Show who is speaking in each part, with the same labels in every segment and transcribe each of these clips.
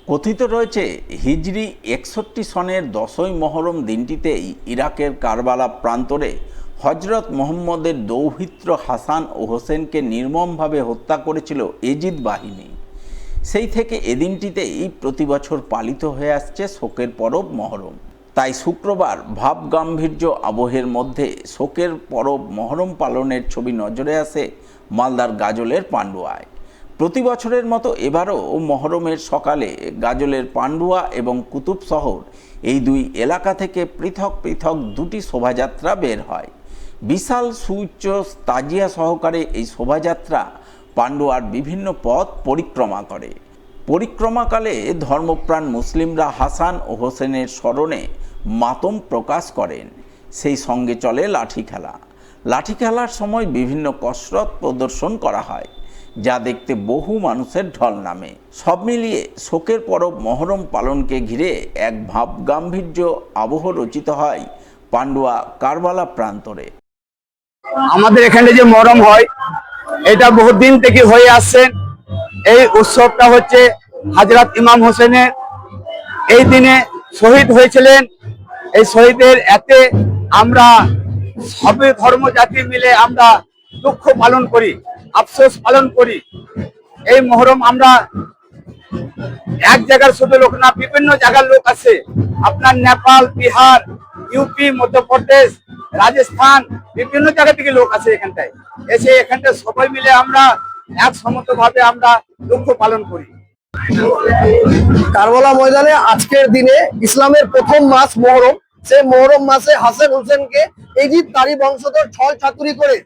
Speaker 1: কথিত রয়েছে হিজরি 61 সনের 10ই মহরম দিনটিতেই ইরাকের কারবালা প্রান্তরে হজরত মোহাম্মদের দৌহিত্র হাসান ও হোসেনকে নির্মমভাবে হত্যা করেছিল এজিদ বাহিনী। সেই থেকে এ দিনটিতেই প্রতি বছর পালিত হয়ে আসছে শোকের পরব মহরম। তাই শুক্রবার ভাবগাম্ভীর্য আবহের মধ্যে শোকের পরব মহরম পালনের ছবি নজরে আসে মালদার গাজলের পান্ডুয়ায়। প্রতি বছরের মতো এবারও মহরমের সকালে গাজলের পান্ডুয়া এবং কুতুব শহর এই দুই এলাকা থেকে পৃথক পৃথক দুটি শোভাযাত্রা বের হয়। বিশাল সুউচ্চ তাজিয়া সহকারে এই শোভাযাত্রা পান্ডুয়ার বিভিন্ন পথ পরিক্রমা করে। পরিক্রমাকালে ধর্মপ্রাণ মুসলিমরা হাসান ও হোসেনের স্মরণে মাতম প্রকাশ করেন। সেই সঙ্গে চলে লাঠি খেলা। লাঠি খেলার সময় বিভিন্ন কসরত প্রদর্শন করা হয়, যা দেখতে বহু মানুষের ঢল নামে। সব মিলিয়ে শোকের পরব মহরম পালনকে ঘিরে এক ভাবগাম্ভীর্য আবহ রচিত হয় পান্ডুয়া কারবালা প্রান্তরে।
Speaker 2: আমাদের এখানে যে মহরম হয় এটা বহুত দিন থেকে হয়ে আসছে। এই উৎসবটা হচ্ছে হযরত ইমাম হোসেনের এই দিনে শহীদ হয়েছিলেন। এই শহীদের এতে আমরা সবে ধর্ম জাতি মিলে আমরা দুঃখ পালন করি, আফসোস পালন করি। এই মহরম আমরা এক জায়গার শুধু লোক না, বিভিন্ন জায়গার লোক আছে। আপনার নেপাল, বিহার, ইউপি, মধ্যপ্রদেশ, রাজস্থান, বিভিন্ন জায়গা থেকে লোক আছে এখানটায়। এসে এখানটায় সবাই মিলে আমরা একসম্মত ভাবে আমরা দুঃখ পালন করি।
Speaker 3: কারবালা ময়দানে আজকের দিনে ইসলামের প্রথম মাস মহরম, সেই মহরম মাসে হাসান হোসেনকে এজিদ তারি বংশধর ছল ছাতুরি করে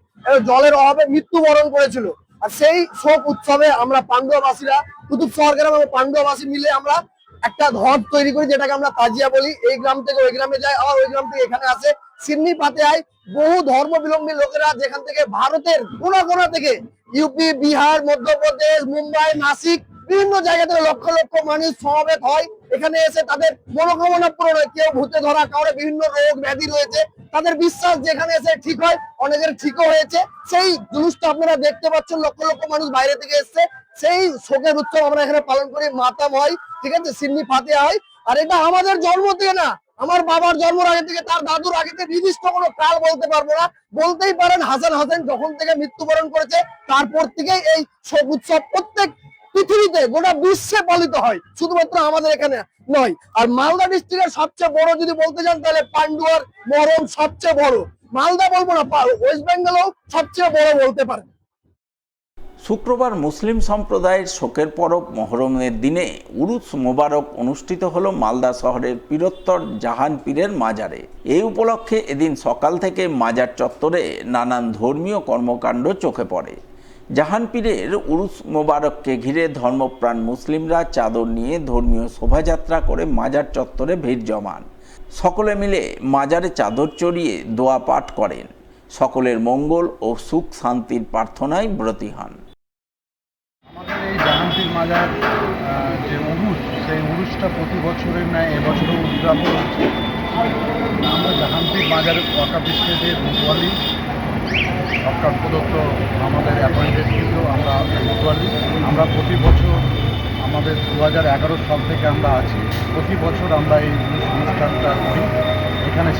Speaker 3: জলের অভাবে মৃত্যুবরণ করেছিল। আর সেই শোক উৎসবে আমরা পান্ডুয়াবাসীরা, কুতুব শহর গ্রাম এবং পান্ডুয়াবাসী মিলে আমরা একটা ঘর তৈরি করি, যেটাকে আমরা তাজিয়া বলি। এই গ্রাম থেকে ওই গ্রামে যায়, আবার ওই গ্রাম থেকে এখানে আসে। সিন্নি পাতেয়ায় বহু ধর্মবিলম্বী লোকেরা যেখান থেকে ভারতের কোনা কোনা থেকে, ইউপি, বিহার, মধ্যপ্রদেশ, মুম্বাই, নাসিক, বিভিন্ন জায়গা থেকে লক্ষ লক্ষ মানুষ সমবেত হয়। এখানে এসে তাদের মনোকামনা পূরণ হয়। কেউ ভূতে ধরা, কাউরে বিভিন্ন রোগ ব্যাধি রয়েছে, তাদের বিশ্বাস যেখানে এসে ঠিক হয়, অনেকের ঠিকও হয়েছে। সেই জুলুসটা আপনারা দেখতে পাচ্ছেন, লক্ষ লক্ষ মানুষ বাইরে থেকে এসছে। সেই শোকের উৎসব আমরা এখানে পালন করি, মাতাম হয়, ঠিক আছে, সিন্নি ফাতেহা হয়। আর এটা আমাদের জন্ম থেকে না, আমার বাবার জন্মের আগে থেকে, তার দাদুর আগে থেকে, নির্দিষ্ট কোনো কাল বলতে পারবো না। বলতেই পারেন হাসান হোসেন যখন থেকে মৃত্যুবরণ করেছে তারপর থেকে এই শোক উৎসব প্রত্যেক পৃথিবীতে, গোটা বিশ্বে পালিত হয়, শুধুমাত্র আমাদের এখানে নয়। আর মালদা ডিস্ট্রিক্টের সবচেয়ে বড় যদি বলতে চান তাহলে পান্ডুয়ার মহরম সবচেয়ে বড়। মালদা বলবো না, ওয়েস্ট বেঙ্গলও সবচেয়ে বড় বলতে পারেন।
Speaker 1: শুক্রবার মুসলিম সম্প্রদায়ের শোকের পরব মহরমের দিনে উরুস মোবারক অনুষ্ঠিত হলো মালদা শহরের পীরোত্তর জাহান পীরের মাজারে। এই উপলক্ষে এদিন সকাল থেকে মাজার চত্বরে নানান ধর্মীয় কর্মকাণ্ড চোখে পড়ে। জাহান পীরের উরুস মোবারককে ঘিরে ধর্মপ্রাণ মুসলিমরা চাদর নিয়ে ধর্মীয় শোভাযাত্রা করে মাজার চত্বরে ভিড় জমান। সকলে মিলে মাজারে চাদর চড়িয়ে দোয়া পাঠ করেন। সকলের মঙ্গল ও সুখ শান্তির প্রার্থনায় ব্রতী হন।
Speaker 4: আমাদের এই জাহানপীর মাজার যে উরুস, সেই উরুসটা প্রতি বছরের ন্যায় এবছরও উদযাপন হচ্ছে। আমরা জাহানপীর মাজারের ওয়াকাফ স্টেটের মুতওয়ালি, সরকার প্রদত্ত আমাদের অ্যাপয়েন্টেড কিন্তু আমরা মুতওয়ালি। আমরা প্রতি বছর আমাদের 2011 সাল থেকে আমরা আছি, প্রতি বছর আমরা এই অনুষ্ঠানটা করি। এখানে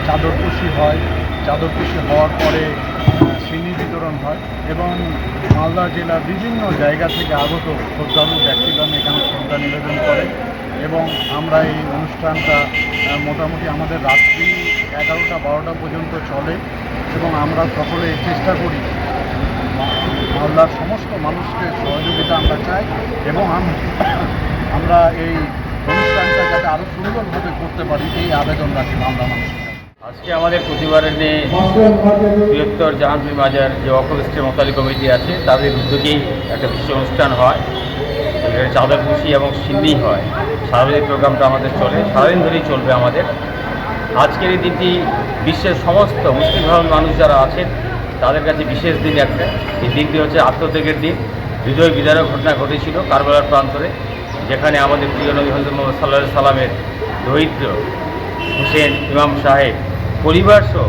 Speaker 4: চাদরকুশি হয়, চাদরকুশি হওয়ার পরে সিন্নি বিতরণ হয় এবং মালদা জেলার বিভিন্ন জায়গা থেকে আগত শ্রদ্ধালু ব্যক্তিগণ এখানে শ্রদ্ধা নিবেদন করে এবং আমরা এই অনুষ্ঠানটা মোটামুটি আমাদের রাত্রি 11টা-12টা পর্যন্ত চলে এবং আমরা সকলে চেষ্টা করি মালদার সমস্ত মানুষকে সহযোগিতা আমরা চাই এবং আমরা এই অনুষ্ঠানটা যাতে আরও সুন্দরভাবে করতে পারি এই আবেদন রাখি মালদা মানুষের।
Speaker 5: আজকে আমাদের প্রতিবারের বৃহত্তর জাহানপীর মাজার যে ওয়াকফ স্টেট মোতালি কমিটি আছে তাদের উদ্যোগেই একটা বিশেষ অনুষ্ঠান হয়, চাঁদাকুশি এবং সিন্নি হয়। সারাদিন প্রোগ্রামটা আমাদের চলে, সারাদিন ধরেই চলবে আমাদের। আজকের এই দিনটি বিশ্বের সমস্ত মুসলিম ধর্মের মানুষ যারা আছেন তাদের কাছে বিশেষ দিন একটা। এই দিনটি হচ্ছে আত্মত্যাগের দিন। হৃদয় বিদারক ঘটনা ঘটেছিল কারবালার প্রান্তরে, যেখানে আমাদের প্রিয় নবী হযরত মুহাম্মদ সাল্লাল্লাহু আলাইহি সাল্লামের দৌহিত্র হুসেন ইমাম সাহেব পরিবারসহ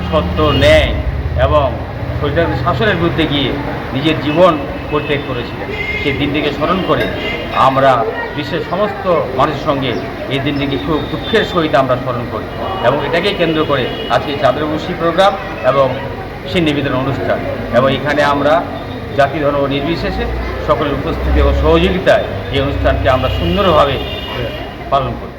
Speaker 5: সত্য, ন্যায় এবং স্বৈরাচার শাসনের বিরুদ্ধে গিয়ে নিজের জীবন পরিত্যাগ করেছিলেন। সেই দিনটিকে স্মরণ করে আমরা বিশ্বের সমস্ত মানুষের সঙ্গে এই দিনটিকে খুব দুঃখের সহিত আমরা স্মরণ করি এবং এটাকেই কেন্দ্র করে আজকে চাদর বর্ষি প্রোগ্রাম এবং সিন্নি বিতরণ অনুষ্ঠান। এবং এখানে আমরা জাতি ধর্ম নির্বিশেষে সকলের উপস্থিতি এবং সহযোগিতায় এই অনুষ্ঠানকে আমরা সুন্দরভাবে পালন করি।